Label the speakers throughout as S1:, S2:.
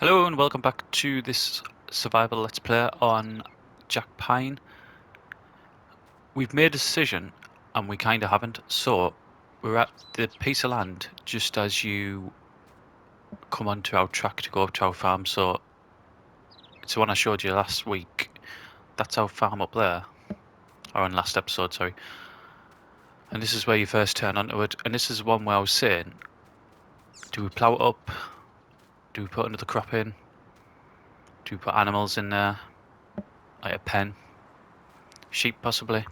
S1: Hello and welcome back to this survival let's play on Jack Pine. We've made a decision and we kind of haven't, so we're at the piece of land just as you come onto our track to go up to our farm. So it's the one I showed you last week. That's our farm up there, or on last episode, sorry. And this is where you first turn onto it, and this is one where I was saying, do we plough it up? Do we put another crop in? Do we put animals in there, like a pen? Sheep possibly?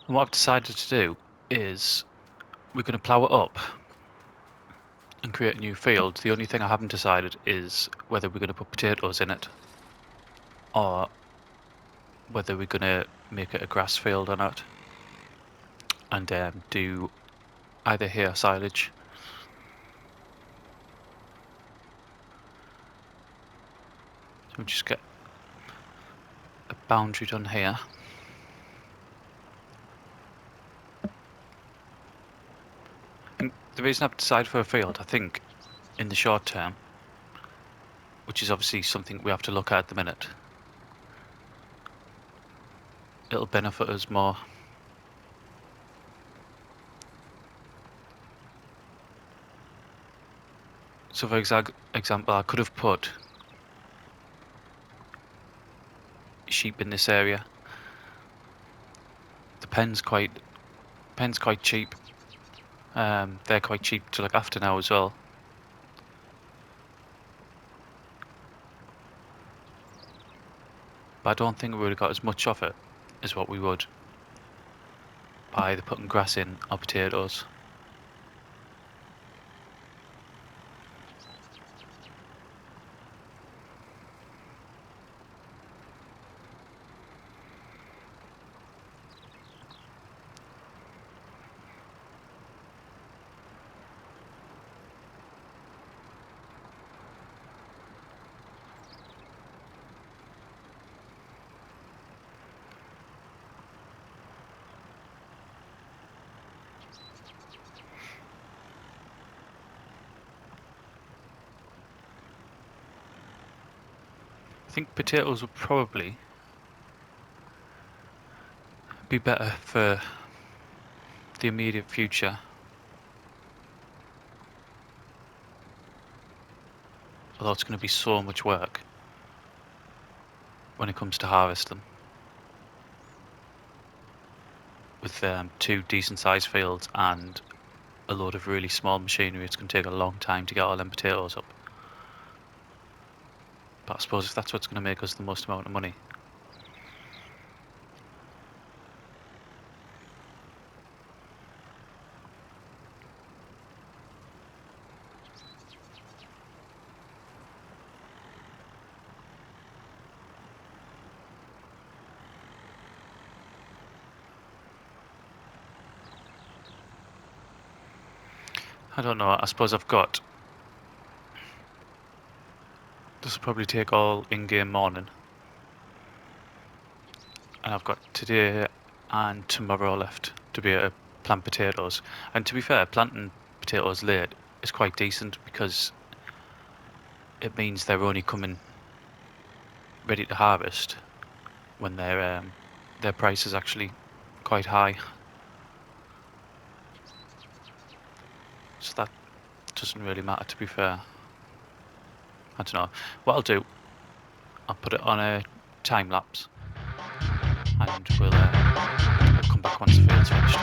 S1: And what I've decided to do is we're going to plough it up and create a new field. The only thing I haven't decided is whether we're going to put potatoes in it or whether we're going to make it a grass field or not, and do either hay or silage. So we'll just get a boundary done here. And the reason I've decided for a field, I think, in the short term, which is obviously something we have to look at the minute, it'll benefit us more. So for example, I could have put sheep in this area. The pen's quite cheap. They're quite cheap to look after now as well. But I don't think we would have got as much of it as what we would by either putting grass in or potatoes. I think potatoes would probably be better for the immediate future. Although it's going to be so much work when it comes to harvest them. With 2 decent sized fields and a load of really small machinery, it's going to take a long time to get all them potatoes up. But I suppose if that's what's going to make us the most amount of money. I don't know, I suppose I've got... This will probably take all in-game morning. And I've got today and tomorrow left to be able to plant potatoes. And to be fair, planting potatoes late is quite decent because it means they're only coming ready to harvest when their price is actually quite high. So that doesn't really matter, to be fair. I don't know. What I'll do, I'll put it on a time lapse and we'll come back once the field's finished.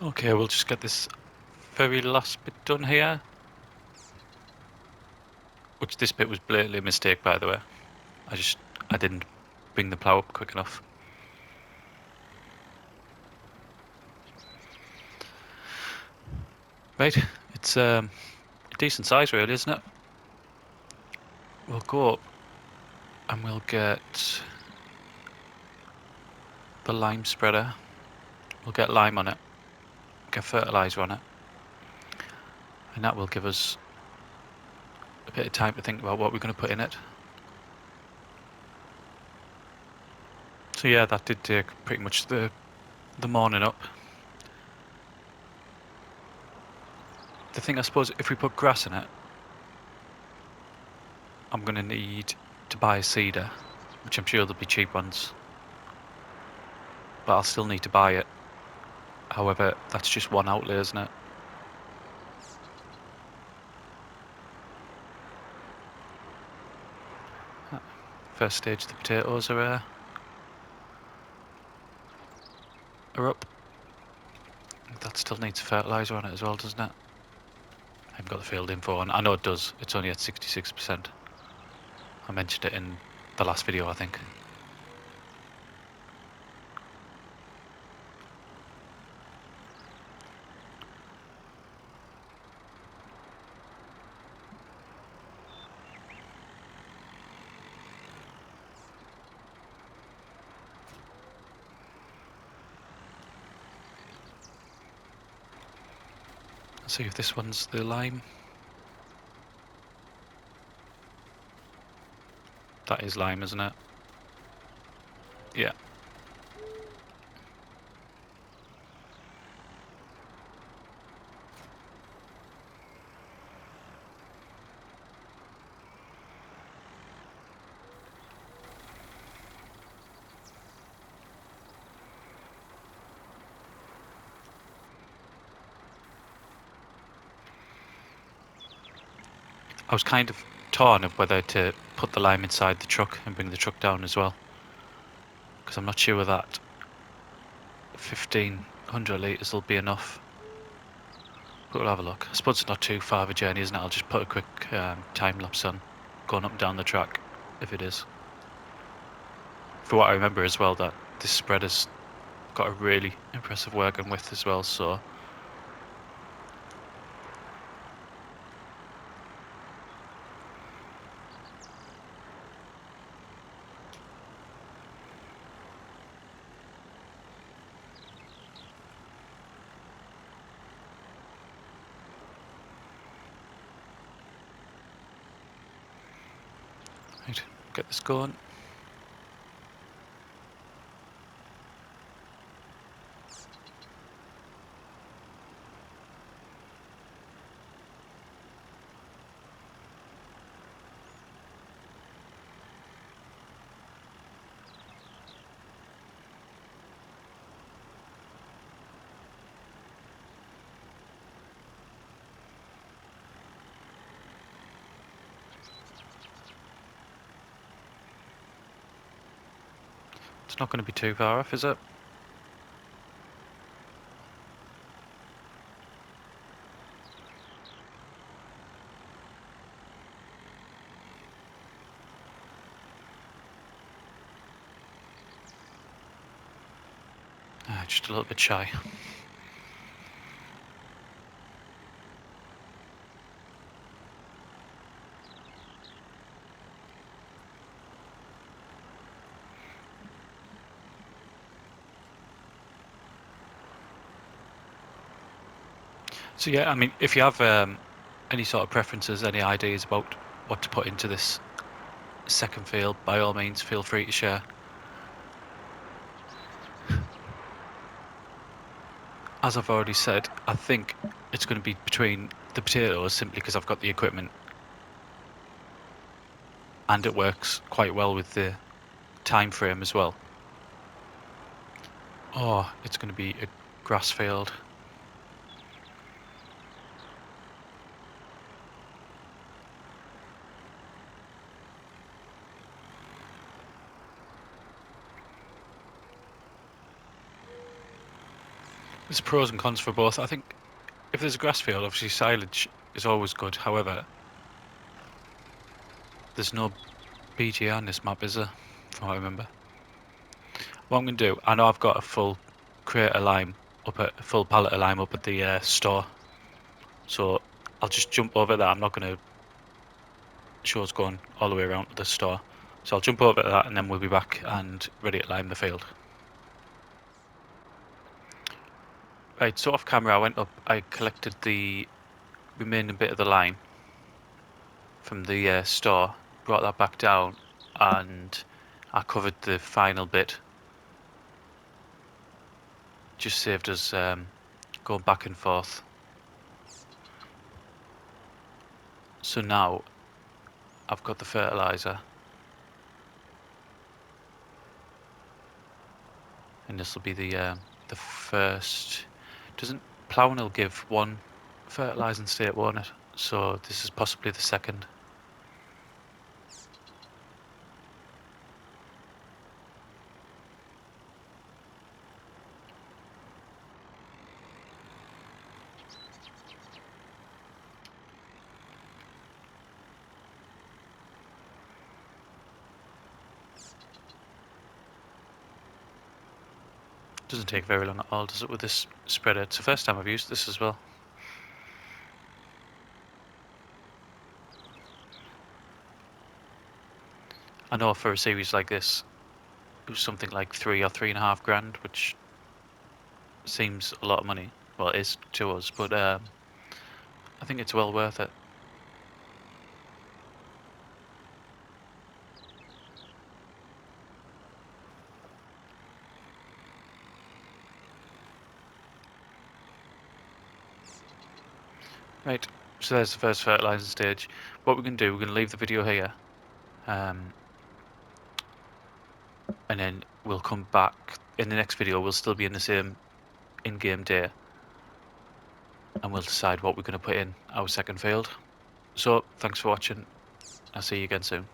S1: Okay, we'll just get this very last bit done here. Which this bit was blatantly a mistake, by the way. I didn't bring the plough up quick enough. Right, it's a decent size really, isn't it? We'll go up and we'll get the lime spreader. We'll get lime on it, get fertiliser on it, and that will give us a bit of time to think about what we're going to put in it. So yeah, that did take pretty much the morning up. The thing, I suppose, if we put grass in it, I'm going to need to buy a seeder, which I'm sure there'll be cheap ones, but I'll still need to buy it. However, that's just one outlay, isn't it? First stage, the potatoes are up. That still needs fertiliser on it as well, doesn't it? I haven't got the field info on. I know it does. It's only at 66%. I mentioned it in the last video, I think. Let's see if this one's the lime. That is lime, isn't it? Yeah. I was kind of torn of whether to put the lime inside the truck and bring the truck down as well, because I'm not sure that 1500 litres will be enough. But we'll have a look. I suppose it's not too far of a journey, isn't it? I'll just put a quick time lapse on going up and down the track, if it is. For what I remember as well, that this spreader's got a really impressive working width as well, so right, get this going. It's not going to be too far off, is it? Just a little bit shy. So yeah, I mean, if you have any sort of preferences, any ideas about what to put into this second field, by all means, feel free to share. As I've already said, I think it's going to be between the potatoes, simply because I've got the equipment and it works quite well with the time frame as well. Oh, it's going to be a grass field. There's pros and cons for both. I think if there's a grass field, obviously silage is always good. However, there's no BG on this map, is there? From what I remember. What I'm going to do, I know I've got a full crate of lime a full pallet of lime up at the store. So I'll just jump over that. I'm not going to show us going all the way around to the store. So I'll jump over that and then we'll be back and ready to lime the field. Right, so off camera I went up, I collected the remaining bit of the lime from the store, brought that back down, and I covered the final bit. Just saved us going back and forth. So now I've got the fertilizer, and this will be the first. Doesn't ploughing will give one fertilising state, won't it? So this is possibly the second. Doesn't take very long at all, does it, with this spreader? It's the first time I've used this as well. I know for a series like this, it was something like £3 or £3.5 grand, which seems a lot of money. Well, it is to us, but I think it's well worth it. Right, so there's the first fertilising stage. What we're going to do, we're going to leave the video here. And then we'll come back. In the next video, we'll still be in the same in-game day. And we'll decide what we're going to put in our second field. So, thanks for watching. I'll see you again soon.